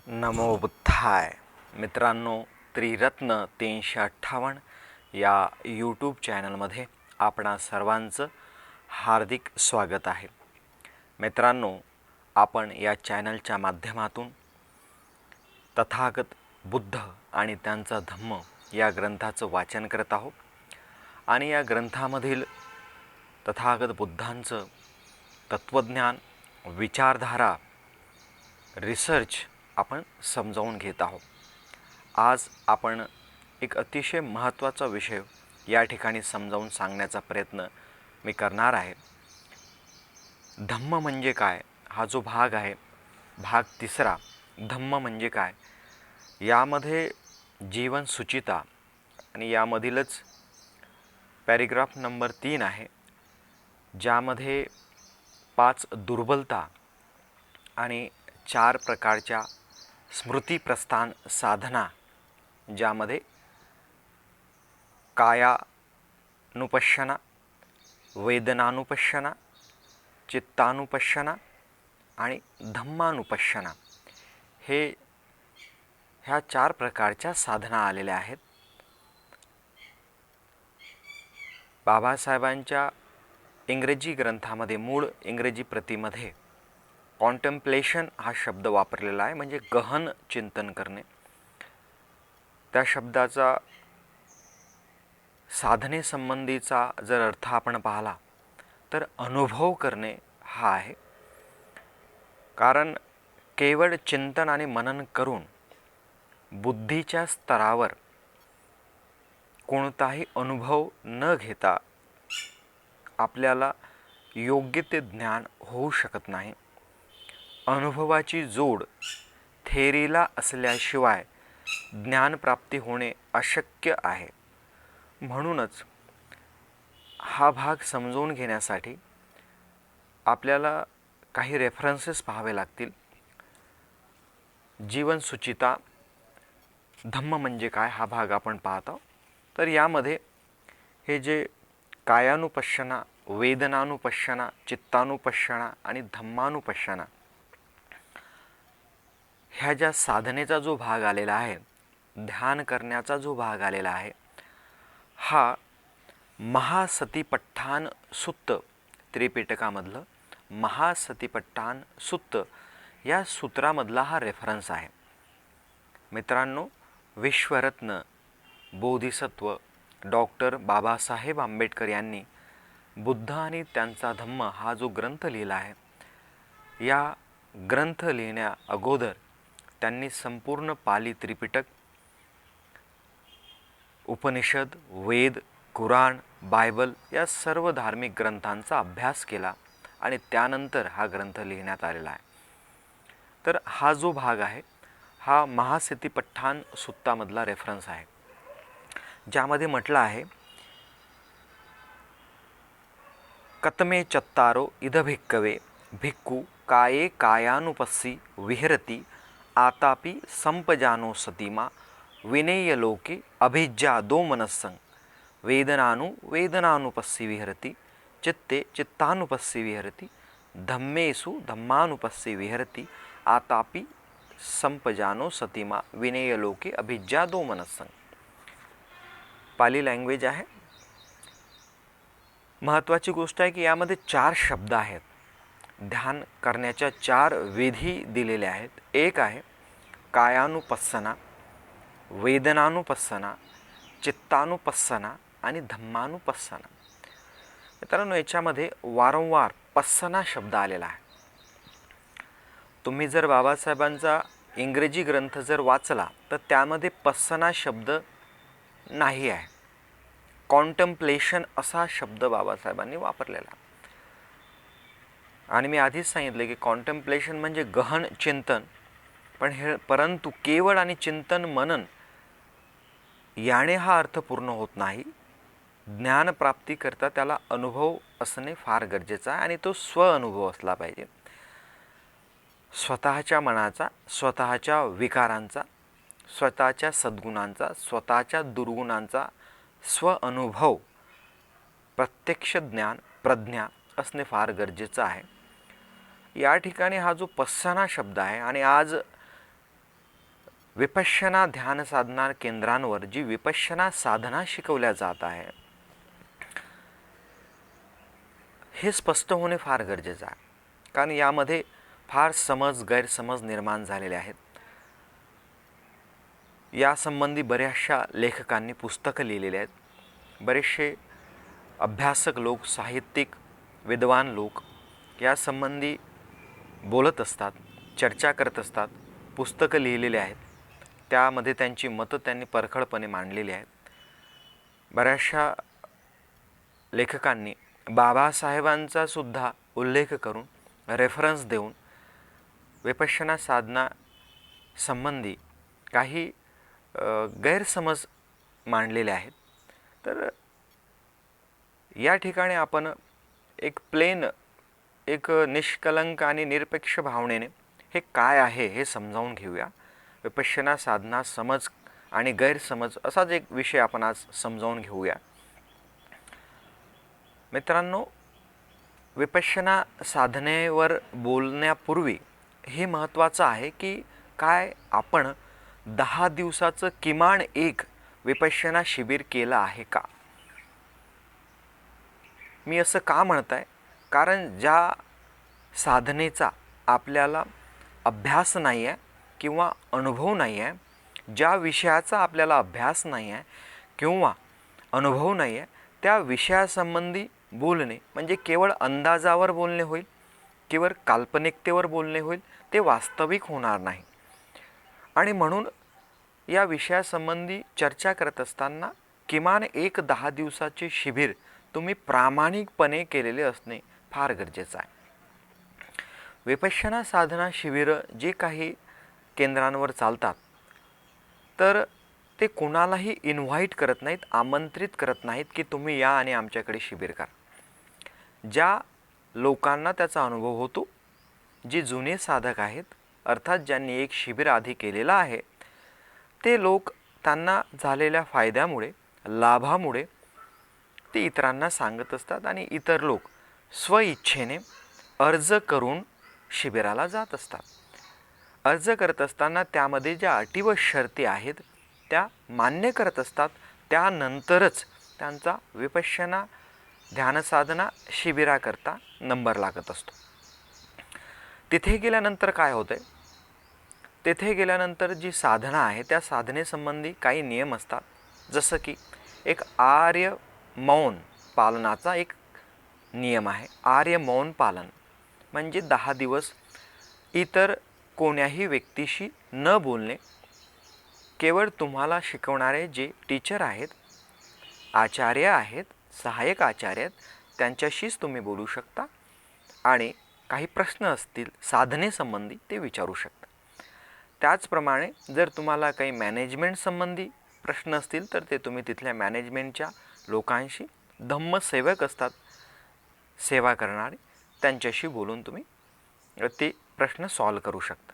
नमो बुद्धाय. मित्रांनो, त्रिरत्न 358 या यूट्यूब चॅनलमध्ये आपणा सर्वांचं हार्दिक स्वागत आहे. मित्रांनो, आपण या चॅनलच्या माध्यमातून तथागत बुद्ध आणि त्यांचा धम्म या ग्रंथाचं वाचन करत आहोत आणि या ग्रंथामधील तथागत बुद्धांचं तत्त्वज्ञान, विचारधारा, रिसर्च आपण समजावून घेत आहोत. आज आपण एक अतिशय महत्त्वाचा विषय या ठिकाणी समजावून सांगण्याचा प्रयत्न मी करणार आहे. धम्म म्हणजे काय हा जो भाग आहे, भाग तिसरा, धम्म म्हणजे काय, यामध्ये जीवन सुचिता आणि यामधीलच पॅरेग्राफ नंबर 3 आहे, ज्यामध्ये 5 दुर्बलता आणि 4 प्रकारच्या स्मृतिप्रस्थान साधना, ज्यामध्ये कायानुपश्यना, वेदनानुपश्यना, चित्तानुपश्यना आणि धम्मानुपश्यना ह्या 4 प्रकारच्या साधना आलेल्या आहेत. बाबासाहेबांच्या इंग्रजी ग्रंथामध्ये, मूळ इंग्रजी प्रतीमध्ये कॉन्टेम्प्लेशन हा शब्द वापरलेला आहे, म्हणजे गहन चिंतन करणे. त्या शब्दाचा साधनेसंबंधीचा जर अर्थ आपण पाहिला तर अनुभव करणे हा आहे. कारण केवळ चिंतन आणि मनन करून बुद्धीच्या स्तरावर कोणताही अनुभव न घेता आपल्याला योग्य ते ज्ञान होऊ शकत नाही. अनुभवाची जोड थेरीला असल्याशिवाय ज्ञानप्राप्ती होणे अशक्य आहे. म्हणूनच हा भाग समजून घेण्यासाठी आपल्याला काही रेफरन्सेस पाहावे लागतील. जीवन सुचिता, धम्म म्हणजे काय हा भाग आपण पाहतो. तर यामध्ये हे जे कायानुपश्यना, वेदनानुपश्यना, चित्तानुपश्यना आणि धम्मानुपश्यना ह्या ज्या साधनेचा जो भाग आलेला आहे, ध्यान करण्याचा जो भाग आलेला आहे, हा महासतिपट्ठान सुत्त, त्रिपिटकामधलं महासतिपट्ठान सुत्त या सूत्रामधला हा रेफरन्स आहे. मित्रांनो, विश्वरत्न बोधिसत्व डॉक्टर बाबासाहेब आंबेडकर यांनी बुद्ध आणि त्यांचा धम्म हा जो ग्रंथ लिहिला आहे, या ग्रंथ लिहिण्या अगोदर त्यांनी संपूर्ण पाली त्रिपिटक, उपनिषद, वेद, कुराण, बायबल या सर्व धार्मिक ग्रंथांचा अभ्यास केला आणि त्यानंतर हा ग्रंथ लिहिण्यात आलेला आहे. तर हा जो भाग आहे हा महासतिपट्ठान सुत्तामधला रेफरन्स आहे, ज्यामध्ये म्हटलं आहे, कतमे चत्तारो इद भिक्कवे भिक्खू काये कायानुपस्सी विहरति आतापि संपजानो सतीमा विनेयलोके अभिज्ञा दो मनस्सं वेदनानुपस्सी विहरति चित्ते चित्तानुपस्सी विहरति धम्मेषु धम्मानुपस्सी विहरति आतापि संपजानो सतीमा विनेयलोके अभिज्ञा दो मनस्सं. पाली लँग्वेज आहे. महत्त्वाची गोष्ट आहे की यामध्ये 4 शब्द आहेत. ध्यान करण्याच्या 4 विधी दिलेले आहेत. एक आहे कायानुपस्सना, वेदनानुपस्सना, चित्तानुपस्सना आणि धम्मानुपस्सना. मित्रांनो, याच्यामध्ये वारंवार पस्सना शब्द आलेला आहे. तुम्ही जर बाबासाहेबांचा इंग्रजी ग्रंथ जर वाचला तर त्यामध्ये पस्सना शब्द नाही आहे. कॉन्टेम्प्लेशन असा शब्द बाबासाहेबांनी वापरलेला. आणि मी आधीच सांगितले की कॉन्टेम्प्लेशन म्हणजे गहन चिंतन, परंतु केवळ आणि चिंतन मनन याने हा अर्थ पूर्ण होत नाही. ज्ञानप्राप्ती करता त्याला अनुभव असणे फार गरजेचं आहे आणि तो स्वअनुभव असला पाहिजे. स्वतःच्या मनाचा, स्वतःच्या विकारांचा, स्वतःच्या सद्गुणांचा, स्वतःच्या दुर्गुणांचा स्वअनुभव, प्रत्यक्ष ज्ञान, प्रज्ञा असणे फार गरजेचं आहे. या ठिकाणी हा जो पस्सना शब्द आहे, आणि आज विपश्यना ध्यान साधना केंद्रांवर जी विपश्यना साधना शिकवल्या जात आहे हे स्पष्ट होणे फार गरजेचं आहे. कारण यामध्ये फार गैरसमज निर्माण झालेले आहेत. यासंबंधी बऱ्याचशा लेखकांनी पुस्तकं लिहिलेली आहेत. बरेचसे अभ्यासक लोक, साहित्यिक, विद्वान लोक यासंबंधी बोलत असतात, चर्चा करत असतात, पुस्तकं लिहिलेली आहेत. त्यामध्ये त्यांची मतं त्यांनी परखडपणे मांडलेली आहेत. बऱ्याचशा लेखकांनी बाबासाहेबांचा सुद्धा उल्लेख करून, रेफरन्स देऊन विपश्यना साधना संबंधी काही गैरसमज मांडलेले आहेत. तर या ठिकाणी आपण एक निष्कलंक आणि निरपेक्ष भावनेने हे काय आहे हे समजावून घेऊया. विपश्यना साधना समज आणि गैरसमज असाच एक विषय आपण आज समजावून घेऊया. मित्रांनो, विपश्यना साधनेवर बोलण्यापूर्वी हे महत्त्वाचं आहे की काय आपण 10 दिवसाचं किमान एक विपश्यना शिबिर केलं आहे का. मी असं का म्हणत आहे, कारण ज्या साधनेचा आपल्याला अभ्यास नाही आहे किंवा अनुभव नाही आहे, ज्या विषयाचा आपल्याला अभ्यास नाही आहे किंवा अनुभव नाही आहे, त्या विषयासंबंधी बोलणे म्हणजे केवळ अंदाजावर बोलणे होईल, केवळ काल्पनिकतेवर बोलणे होईल, ते वास्तविक होणार नाही. आणि म्हणून या विषयासंबंधी चर्चा करत असताना किमान एक 10 दिवसाचे शिबिर तुम्ही प्रामाणिकपणे केलेले असणे फार गरजेचं आहे. विपश्यना साधना शिबिरं जे काही केंद्रांवर चालतात तर ते कुणालाही इन्व्हाइट करत नाहीत, आमंत्रित करत नाहीत की तुम्ही या आणि आमच्याकडे शिबिर करा. ज्या लोकांना त्याचा अनुभव होतो, जे जुने साधक आहेत, अर्थात ज्यांनी एक शिबिर आधी केलेलं आहे, ते लोक त्यांना झालेल्या फायद्यामुळे, लाभामुळे ते इतरांना सांगत असतात आणि इतर लोक स्वइच्छेने अर्ज करून शिबिराला जात असतात. अर्ज करत असताना त्यामध्ये ज्या अटी व शर्ती आहेत त्या मान्य करत असतात. त्यानंतरच त्यांचा विपश्यना ध्यानसाधना शिबिराकरता नंबर लागत असतो. तिथे गेल्यानंतर काय होतं आहे, तेथे गेल्यानंतर जी साधना आहे त्या साधनेसंबंधी काही नियम असतात. जसं की एक आर्य मौन पालनाचा एक नियम आहे. आर्य मौन पालन म्हणजे 10 दिवस इतर कोण्याही व्यक्तीशी न बोलणे. केवळ तुम्हाला शिकवणारे जे टीचर आहेत, आचार्य आहेत, सहाय्यक आचार्य आहेत, त्यांच्याशीच तुम्ही बोलू शकता आणि काही प्रश्न असतील साधनेसंबंधी ते विचारू शकता. त्याचप्रमाणे जर तुम्हाला काही मॅनेजमेंट संबंधी प्रश्न असतील तर ते तुम्ही तिथल्या मॅनेजमेंटच्या लोकांशी, धम्मसेवक असतात सेवा करणारे, त्यांच्याशी बोलून तुम्ही ते प्रश्न सॉल्व करू शकता.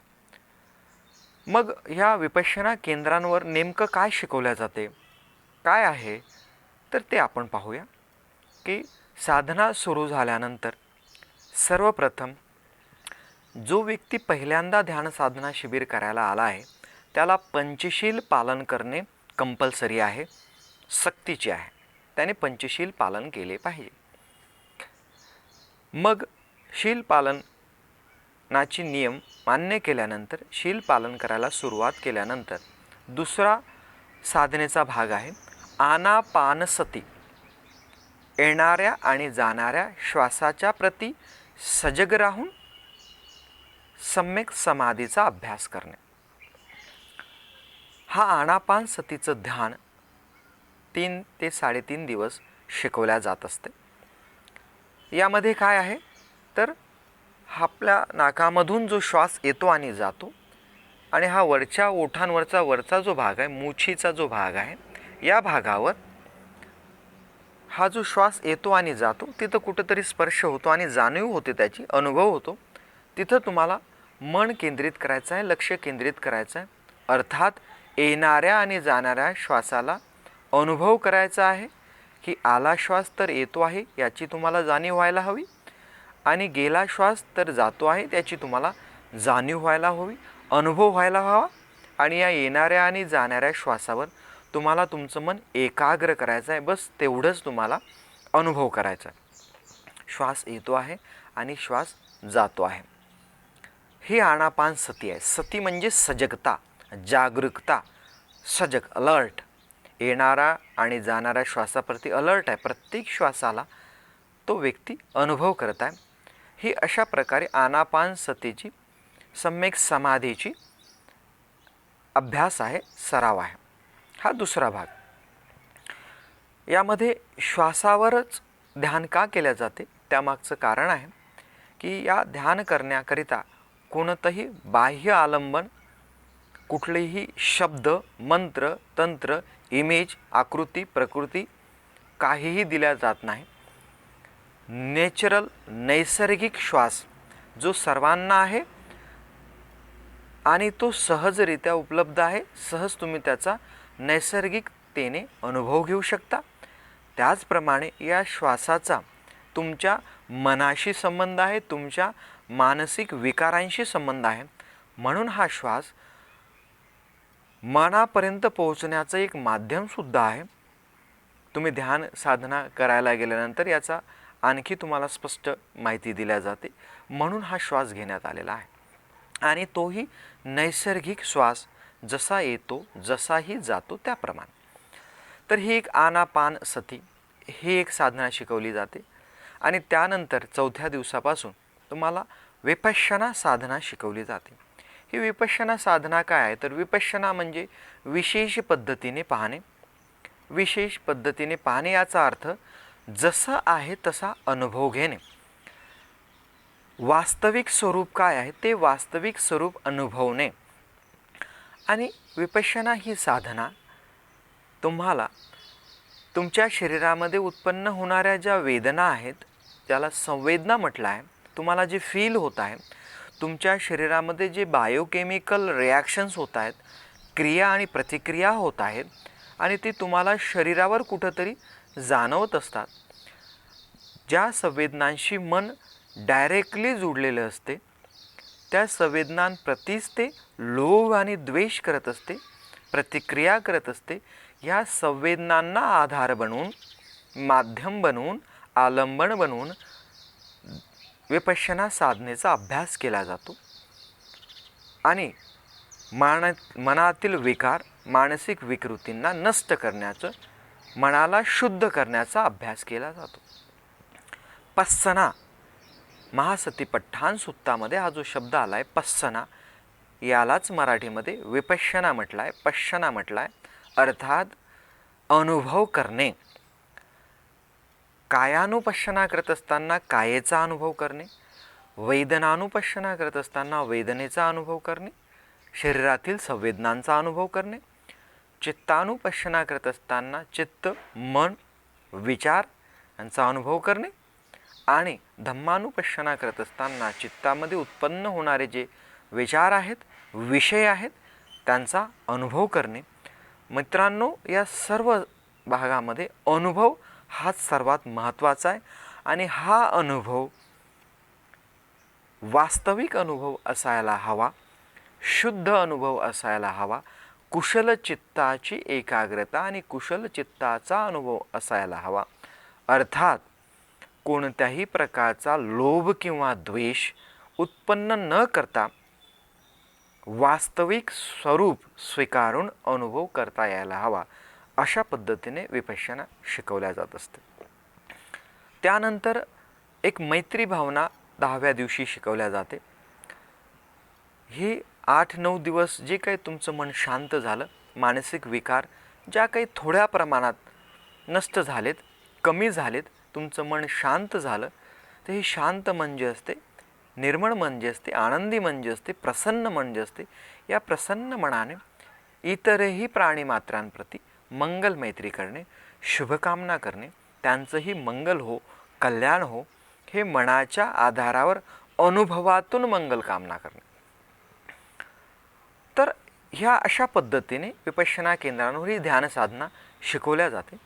मग ह्या विपश्यना केंद्रांवर नेमकं काय शिकवल्या जाते, काय आहे, तर ते आपण पाहूया. की साधना सुरू झाल्यानंतर सर्वप्रथम जो व्यक्ती पहिल्यांदा ध्यान साधना शिबिर करायला आला आहे त्याला पंचशील पालन करणे कंपल्सरी आहे, सक्तीचे आहे. त्याने पंचशील पालन केले पाहिजे. मग शील पालनाची नियम मान्य केल्यानंतर, शील पालन करायला सुरुवात केल्यानंतर दुसरा साधनेचा भाग आहे आनापानसती. येणाऱ्या आणि जाणाऱ्या श्वासाच्या प्रती सजग राहून सम्यक समाधीचा अभ्यास करणे. हा आनापानसतीचं ध्यान 3 ते 3.5 दिवस शिकवल्या जात असते. यामध्ये काय आहे तर आपल्या नाकामधून जो श्वास येतो आणि जातो आणि हा वरच्या ओठांवरचा वरचा जो भाग आहे, मुछीचा जो भाग आहे, या भागावर हा जो श्वास येतो आणि जातो तिथं कुठंतरी स्पर्श होतो आणि जाणीव होते, त्याची अनुभव होतो. तिथं तुम्हाला मन केंद्रित करायचं आहे, लक्ष केंद्रित करायचं आहे. अर्थात येणाऱ्या आणि जाणाऱ्या श्वासाला अनुभव करायचा आहे की आला श्वास तर येतो आहे याची तुम्हाला जाणीव व्हायला हवी आणि गेला श्वास तर जातो आहे त्याची तुम्हाला जाणीव व्हायला हवी, अनुभव व्हायला हवा. आणि या येणाऱ्या आणि जाणाऱ्या श्वासावर तुम्हाला तुमचं मन एकाग्र करायचं आहे. बस तेवढंच तुम्हाला अनुभव करायचा आहे. श्वास येतो आहे आणि श्वास जातो आहे. ही आनापान सती आहे. सती म्हणजे सजगता, जागरूकता, सजग, अलर्ट. येणारा आणि जाणाऱ्या श्वासाप्रती अलर्ट आहे. प्रत्येक श्वासाला तो व्यक्ती अनुभव करत आहे. ही अशा प्रकारे आनापान सतीची सम्यक समाधीची अभ्यास आहे, सराव आहे. हा दुसरा भाग. यामध्ये श्वासावरच ध्यान का केले जाते त्यामागचं कारण आहे की या ध्यान करण्याकरिता कोणतंही बाह्य आलंबन, कुठलेही शब्द, मंत्र, तंत्र, इमेज, आकृती, प्रकृती काहीही दिल्या जात नाही. नॅचरल, नैसर्गिक श्वास जो सर्वांना आहे आणि तो सहजरित्या उपलब्ध आहे. सहज तुम्ही त्याचा नैसर्गिकतेने अनुभव घेऊ शकता. त्याचप्रमाणे या श्वासाचा तुमच्या मनाशी संबंध आहे, तुमच्या मानसिक विकारांशी संबंध आहे. म्हणून हा श्वास मनापर्यंत पोहोचण्याचं एक माध्यमसुद्धा आहे. तुम्ही ध्यान साधना करायला गेल्यानंतर याचा आणखी तुम्हाला स्पष्ट माहिती दिल्या जाते. म्हणून हा श्वास घेण्यात आलेला आहे आणि तोही नैसर्गिक श्वास जसा येतो जसाही जातो त्याप्रमाणे. तर ही एक आनापान सती ही एक साधना शिकवली जाते. आणि त्यानंतर 4थ्या दिवसापासून तुम्हाला विपश्यना साधना शिकवली जाते. ही विपश्यना साधना काय आहे तर विपश्यना म्हणजे विशेष पद्धतीने पाहणे. विशेष पद्धतीने पाहणे याचा अर्थ जसा आहे तसा अनुभव घेणे. वास्तविक स्वरूप काय आहे ते वास्तविक स्वरूप अनुभवणे. आणि विपश्यना ही साधना तुम्हाला तुमच्या शरीरामध्ये उत्पन्न होणाऱ्या ज्या वेदना आहेत, ज्याला संवेदना म्हटलं आहे, तुम्हाला जे फील होत आहे, तुमच्या शरीरामध्ये जे बायोकेमिकल रिॲक्शन्स होत आहेत, क्रिया आणि प्रतिक्रिया होत आहेत आणि ते तुम्हाला शरीरावर कुठंतरी जाणवत असतात. ज्या संवेदनांशी मन डायरेक्टली जोडलेलं असते त्या संवेदनांप्रतीच ते लोभ आणि द्वेष करत असते, प्रतिक्रिया करत असते. या संवेदनांना आधार बनवून, माध्यम बनवून, आलंबन बनवून विपश्यना साधनेचा अभ्यास केला जातो. आणि मनातील विकार, मानसिक विकृतींना नष्ट करण्याचं, मनाला शुद्ध करण्याचा अभ्यास केला जातो. पस्सना, महासतिपट्ठान सुत्तामध्ये हा जो शब्द आला आहे पस्सना, यालाच मराठीमध्ये विपश्यना म्हटलं आहे, पश्यना म्हटलं आहे. अर्थात अनुभव करणे. कायानुपश्यना करत असताना कायेचा अनुभव करणे, वेदनानुपश्यना करत असताना वेदनेचा अनुभव करणे, शरीरातील संवेदनांचा अनुभव करणे, चित्तानुपश्यना करत असताना चित्त, मन, विचार यांचा अनुभव करणे आणि धम्मानुपश्यना करत असताना चित्तामध्ये उत्पन्न होणारे जे विचार आहेत, विषय आहेत त्यांचा अनुभव करणे. मित्रांनो, या सर्व भागामध्ये अनुभव हाच सर्वात महत्त्वाचा आहे. आणि हा अनुभव वास्तविक अनुभव असायला हवा, शुद्ध अनुभव असायला हवा, कुशल चित्ताची एकाग्रता आणि कुशल चित्ताचा अनुभव असायला हवा. अर्थात कोणत्याही प्रकारचा लोभ किंवा द्वेष उत्पन्न न करता वास्तविक स्वरूप स्वीकारून अनुभव करता यायला हवा. अशा पद्धतीने विपश्यना शिकवल्या जात असते. त्यानंतर एक मैत्री भावना 10व्या दिवशी शिकवल्या जाते. ही 8-9 दिवस जे काही तुमचं मन शांत झालं, मानसिक विकार ज्या काही थोड्या प्रमाणात नष्ट झालेत, कमी झालेत, तुमचं मन शांत झालं, तर हे शांत मन जे असते, निर्मळ मन जे असते, आनंदी मन जे असते, प्रसन्न मन जे असते, या प्रसन्न मनाने इतरही प्राणीमात्रांप्रती मंगल मैत्री करणे, शुभकामना करणे, त्यांचंही मंगल हो, कल्याण हो, हे मनाच्या आधारावर अनुभवातून मंगल कामना करणे. तर ह्या अशा पद्धतीने विपश्यना केंद्रांवर ही ध्यान साधना शिकवल्या जाते.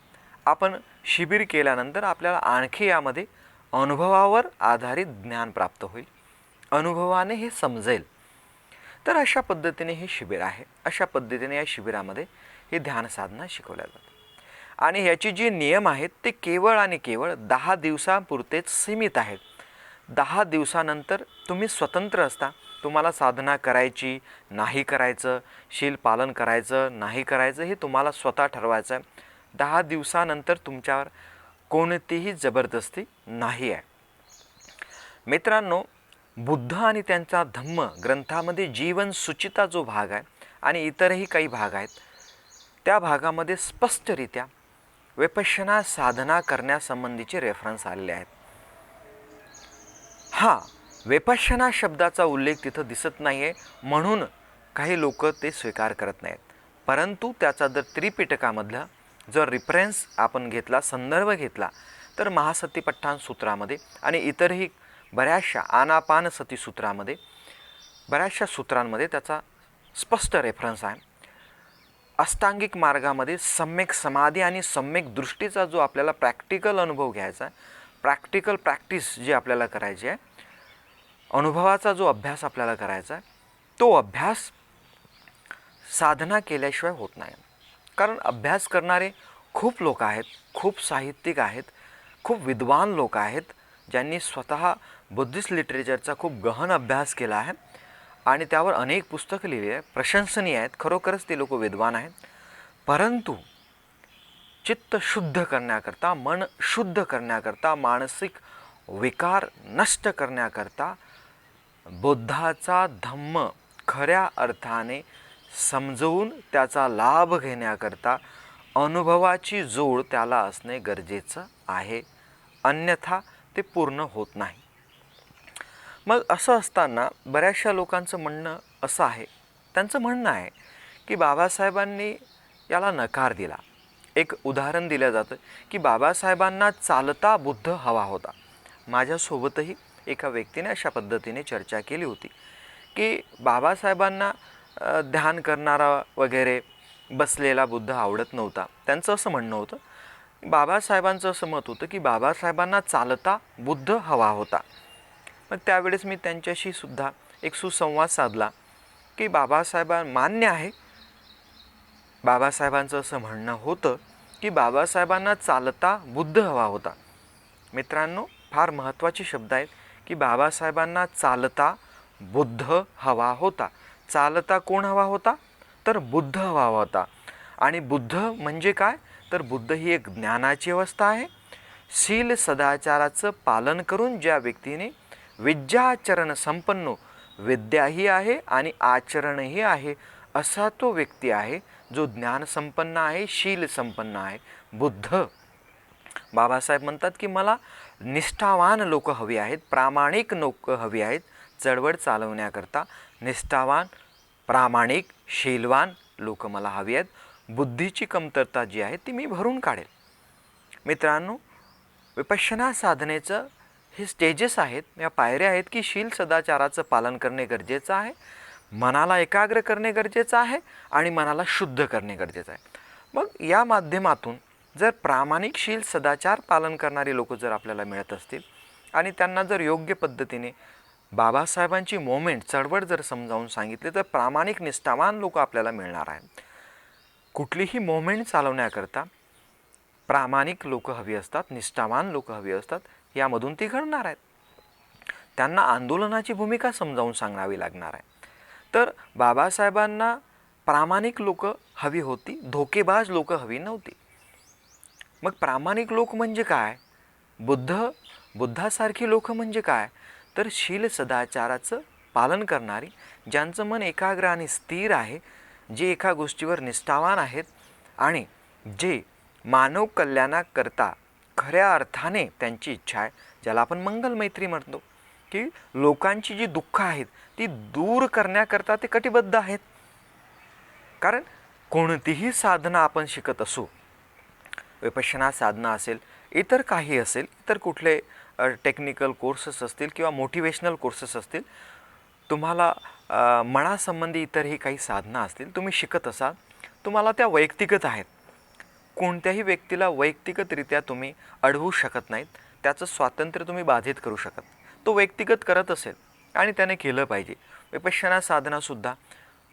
आपण शिबिर केल्यानंतर आपल्याला आणखी यामध्ये अनुभवावर आधारित ज्ञान प्राप्त होईल. अनुभवाने हे समजेल. तर अशा पद्धतीने हे शिबिर आहे. अशा पद्धतीने या शिबिरामध्ये हे ध्यान साधना शिकवल्या जाते. आणि ह्याची जी नियम आहेत ते केवळ आणि केवळ 10 दिवसापुरतेच सीमित आहेत. 10 दिवसानंतर तुम्ही स्वतंत्र असता. तुम्हाला साधना करायची, नाही करायचं, शील पालन करायचं, नाही करायचं हे तुम्हाला स्वतः ठरवायचं आहे. 10 दिवसानंतर तुमच्यावर कोणतीही जबरदस्ती नाही आहे. मित्रांनो, बुद्ध आणि त्यांचा धम्म ग्रंथामध्ये जीवन सुचिता जो भाग आहे आणि इतरही काही भाग आहेत, त्या भागामध्ये स्पष्टरित्या विपश्यना साधना करण्यासंबंधीचे रेफरन्स आलेले आहेत. विपश्यना शब्दाचा उल्लेख तिथं दिसत नाही आहे, म्हणून काही लोक ते स्वीकार करत नाहीत. परंतु त्याचा जर त्रिपिटकामधला जर रिफरन्स आपण घेतला, संदर्भ घेतला, तर महासतिपट्ठाण सूत्रामध्ये आणि इतरही बऱ्याचशा आनापानसती सूत्रामध्ये, बऱ्याचशा सूत्रांमध्ये त्याचा स्पष्ट रेफरन्स आहे. अष्टांगिक मार्गामध्ये सम्यक समाधी आणि सम्यक दृष्टीचा जो आपल्याला प्रॅक्टिकल अनुभव घ्यायचा आहे, प्रॅक्टिकल प्रॅक्टिस जी आपल्याला करायची आहे, अनुभवाचा जो अभ्यास आपल्याला करायचा आहे, तो अभ्यास साधना केल्याशिवाय होत नाही. कारण अभ्यास करणारे खूप लोक आहेत, खूप साहित्यिक आहेत, खूप विद्वान लोक आहेत, ज्यांनी स्वतः बुद्धिस्ट लिटरेचरचा खूप गहन अभ्यास केला आहे आणि त्यावर अनेक पुस्तकं लिहिली आहे, प्रशंसनीय आहेत. खरोखरच ते लोक विद्वान आहेत. परंतु चित्त शुद्ध करण्याकरता, मन शुद्ध करण्याकरता, मानसिक विकार नष्ट करण्याकरता, बुद्धाचा धम्म खऱ्या अर्थाने समजवून त्याचा लाभ घेण्याकरता अनुभवाची जोड त्याला असणे गरजेचं आहे. अन्यथा ते पूर्ण होत नाही. मग असं असताना बऱ्याचशा लोकांचं म्हणणं असं आहे, त्यांचं म्हणणं आहे की बाबासाहेबांनी याला नकार दिला. एक उदाहरण दिलं जातं की बाबासाहेबांना चालता बुद्ध हवा होता. माझ्यासोबतही एका व्यक्तीने अशा पद्धतीने चर्चा केली होती की बाबासाहेबांना ध्यान करणारा वगैरे बसलेला बुद्ध आवडत नव्हता. त्यांचं असं म्हणणं होतं. बाबासाहेबांचं असं मत होतं की बाबासाहेबांना चालता बुद्ध हवा होता. मग त्यावेळेस मी त्यांच्याशी सुद्धा एक सुसंवाद साधला की मान्य आहे, बाबासाहेबांचं असं म्हणणं होतं की बाबासाहेबांना चालता बुद्ध हवा होता. मित्रांनो, फार महत्त्वाचे शब्द आहेत की बाबासाहेबांना चालता बुद्ध हवा होता. चालता कोण हवा होता? तर बुद्ध हवा होता. आणि बुद्ध म्हणजे काय? तर बुद्ध ही एक ज्ञानाची अवस्था आहे. शील सदाचाराचं पालन करून ज्या व्यक्तीने विद्याचरण संपन्न, विद्याही आहे आणि आचरणही आहे, असा तो व्यक्ती आहे जो ज्ञान संपन्न आहे, शील संपन्न आहे. बुद्ध. बाबासाहेब म्हणतात की मला निष्ठावान लोक हवी आहेत, प्रामाणिक लोक हवी आहेत चळवळ चालवण्याकरता. निष्ठावान, प्रामाणिक, शीलवान लोक मला हवी आहेत. बुद्धीची कमतरता जी आहे ती मी भरून काढेल. मित्रांनो, विपश्यना साधनेचं हे स्टेजेस आहेत, या पायऱ्या आहेत की शील सदाचाराचं पालन करणे गरजेचं आहे, मनाला एकाग्र करणे गरजेचं आहे आणि मनाला शुद्ध करणे गरजेचं आहे. मग या माध्यमातून जर प्रामाणिक शील सदाचार पालन करणारे लोक जर आपल्याला मिळत असतील आणि त्यांना जर योग्य पद्धतीने बाबासाहेबांची मोमेंट, चळवळ जर समजावून सांगितले, तर प्रामाणिक निष्ठावान लोक आपल्याला मिळणार आहेत. कुठलीही मोमेंट चालवण्याकरता प्रामाणिक लोक हवी असतात, निष्ठावान लोक हवी असतात. यामधून ती घडणार आहेत. त्यांना आंदोलनाची भूमिका समजावून सांगावी लागणार आहे. तर बाबासाहेबांना प्रामाणिक लोक हवी होती, धोकेबाज लोक हवी नव्हती. मग प्रामाणिक लोक म्हणजे काय? बुद्धासारखी लोक म्हणजे काय? तर शील सदाचाराचं पालन करणारी, ज्यांचं मन एकाग्र आणि स्थिर आहे, जे एका गोष्टीवर निष्ठावान आहेत आणि जे मानव कल्याणाकरता खऱ्या अर्थाने त्यांची इच्छा आहे, ज्याला आपण मंगल मैत्री म्हणतो, की लोकांची जी दुःख आहेत ती दूर करण्याकरता ते कटिबद्ध आहेत. कारण कोणतीही साधना आपण शिकत असू, विपश्यना साधना असेल, इतर काही असेल, इतर कुठले टेक्निकल कोर्सेस असतील किंवा मोटिवेशनल कोर्सेस असतील, तुम्हाला मनासंबंधी इतरही काही साधना असतील, तुम्ही शिकत असाल, तुम्हाला त्या वैयक्तिकच आहेत. कोणत्याही व्यक्तीला वैयक्तिकरित्या तुम्ही अडवू शकत नाहीत. त्याचं स्वातंत्र्य तुम्ही बाधित करू शकत. तो व्यक्तिगत करत असेल आणि त्याने केलं पाहिजे. विपश्यना साधनासुद्धा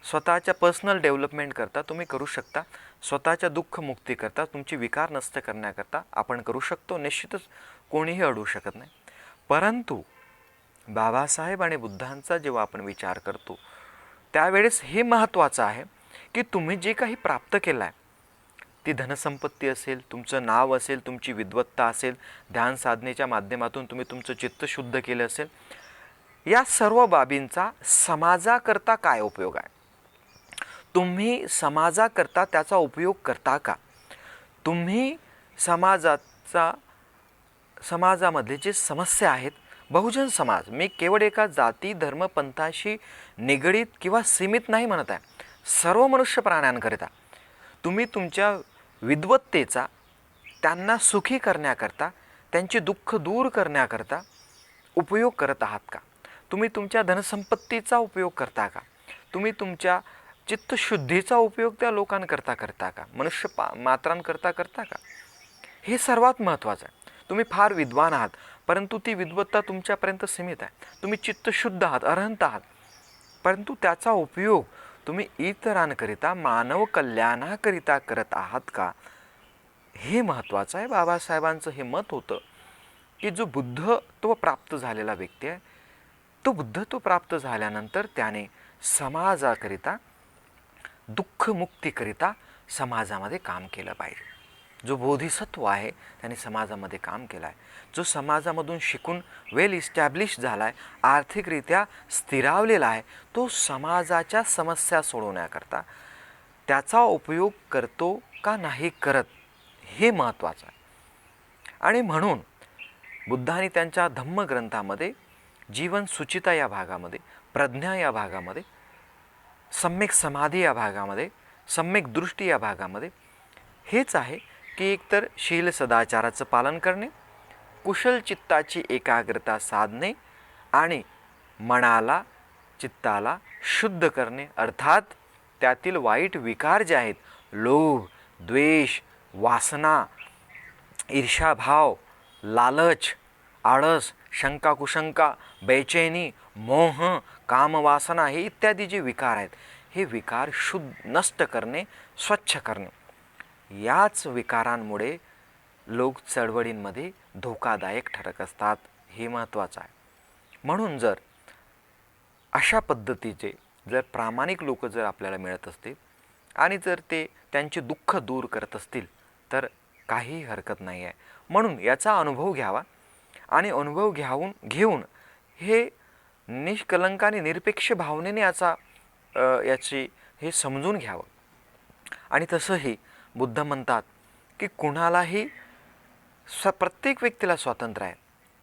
स्वतःच्या पर्सनल डेव्हलपमेंट करता तुम्ही करू शकता, स्वतःच्या दुःख मुक्ती करता, तुमची विकार नष्ट करण्याकरता आपण करू शकतो, निश्चितच कोणीही अडवू शकत नाही. परंतु बाबासाहेब आणि बुद्धांचा जेव्हा आपण विचार करतो त्यावेळेस हे महत्त्वाचं आहे की तुम्ही जे काही प्राप्त केलं आहे, ती धनसंपत्ती असेल, तुमचं नाव असेल, तुमची विद्वत्ता असेल, ध्यान साधनेच्या माध्यमातून तुम्ही तुमचं चित्त शुद्ध केलं असेल, या सर्व बाबींचा समाजाकरता काय उपयोग आहे? तुम्ही समाजाकरता त्याचा उपयोग करता का? तुम्ही समाजामधले जे समस्या आहेत, बहुजन समाज, मी केवळ एका जाती धर्म पंथाशी निगडीत किंवा सीमित नाही म्हणत आहे, सर्व मनुष्य प्राण्यांकरिता तुम्ही तुमच्या विद्वत्तेचा त्यांना सुखी करण्याकरता, त्यांचे दुःख दूर करण्याकरता उपयोग करत आहात का? तुम्ही तुमच्या धनसंपत्तीचा उपयोग करता का? तुम्ही तुमच्या चित्तशुद्धीचा उपयोग त्या लोकांकरता करता का? मनुष्य मात्रांकरता करता का? हे सर्वात महत्त्वाचं आहे. तुम्ही फार विद्वान आहात, परंतु ती विद्वत्ता तुमच्यापर्यंत सीमित आहे. तुम्ही चित्तशुद्ध आहात, अरहंत आहात, परंतु त्याचा उपयोग तुम्ही इतरांकरिता, मानव कल्याणाकरिता करत आहात का? हे महत्त्वाचं आहे. बाबासाहेबांचं हे मत होतं की जो बुद्धत्व प्राप्त झालेला व्यक्ती आहे, तो बुद्धत्व प्राप्त झाल्यानंतर त्याने समाजाकरिता, दुःखमुक्तीकरिता समाजामध्ये काम केलं पाहिजे. जो बोधिसत्व आहे त्याने समाजामध्ये काम केलं आहे, जो समाजामधून शिकून वेल इस्टॅब्लिश झाला आहे, आर्थिकरित्या स्थिरावलेला आहे, तो समाजाच्या समस्या सोडवण्याकरता त्याचा उपयोग करतो का नाही करत, हे महत्त्वाचं आहे. आणि म्हणून बुद्धांनी त्यांच्या धम्मग्रंथामध्ये जीवन सुचिता या भागामध्ये, प्रज्ञा या भागामध्ये, सम्यक समाधी या भागामध्ये, सम्यक दृष्टी या भागामध्ये हेच आहे की एकतर शील सदाचाराचं पालन करणे, कुशल चित्ताची एकाग्रता साधणे आणि मनाला, चित्ताला शुद्ध करणे, अर्थात त्यातील वाईट विकार जे आहेत, लोभ, द्वेष, वासना, ईर्ष्याभाव, लालच, आळस, शंका कुशंका, बेचैनी, मोह, कामवासना, हे इत्यादी जे विकार आहेत, हे विकार नष्ट करणे, स्वच्छ करणे. याच विकारांमुळे लोक चळवळींमध्ये धोकादायक ठरत असतात, हे महत्त्वाचं आहे. म्हणून जर अशा पद्धतीचे जर प्रामाणिक लोक जर आपल्याला मिळत असतील आणि जर ते त्यांचे दुःख दूर करत असतील तर काही हरकत नाही आहे. म्हणून याचा अनुभव घ्यावा आणि अनुभव घेऊन हे निष्कलंक आणि निरपेक्ष भावनेने हे समजून घ्यावं. आणि तसंही बुद्ध म्हणतात की कुणालाही प्रत्येक व्यक्तीला स्वातंत्र्य आहे,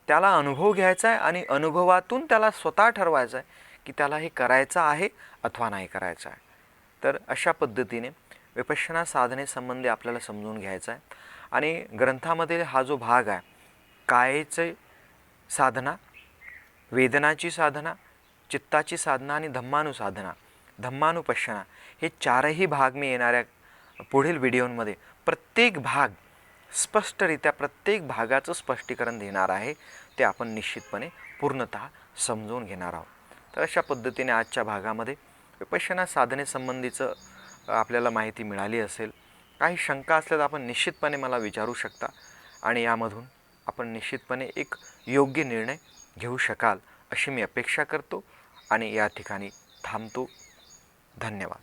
त्याला अनुभव घ्यायचा आहे आणि अनुभवातून त्याला स्वतः ठरवायचं आहे की त्याला हे करायचं आहे अथवा नाही करायचं आहे. तर अशा पद्धतीने विपश्यना साधनेसंबंधी आपल्याला समजून घ्यायचं आहे. आणि ग्रंथामध्ये हा जो भाग आहे, कायेची साधना, वेदनाची साधना, चित्ताची साधना आणि धम्मानुसाधना, धम्मानुपश्यना, हे चारही भाग मी येणाऱ्या पुढील व्हिडिओमध्ये प्रत्येक भाग स्पष्टरित्या प्रत्येक भागाचं स्पष्टीकरण देणार आहे. ते आपण निश्चितपणे पूर्णतः समजून घेणार आहोत. तर अशा पद्धतीने आजच्या भागामध्ये विपश्यना साधनेसंबंधीचं आपल्याला माहिती मिळाली असेल. काही शंका असल्यास आपण निश्चितपणे मला विचारू शकता आणि यामधून आपण निश्चितपणे एक योग्य निर्णय घेऊ शकाल अशी मी अपेक्षा करतो आणि या ठिकाणी थांबतो. धन्यवाद.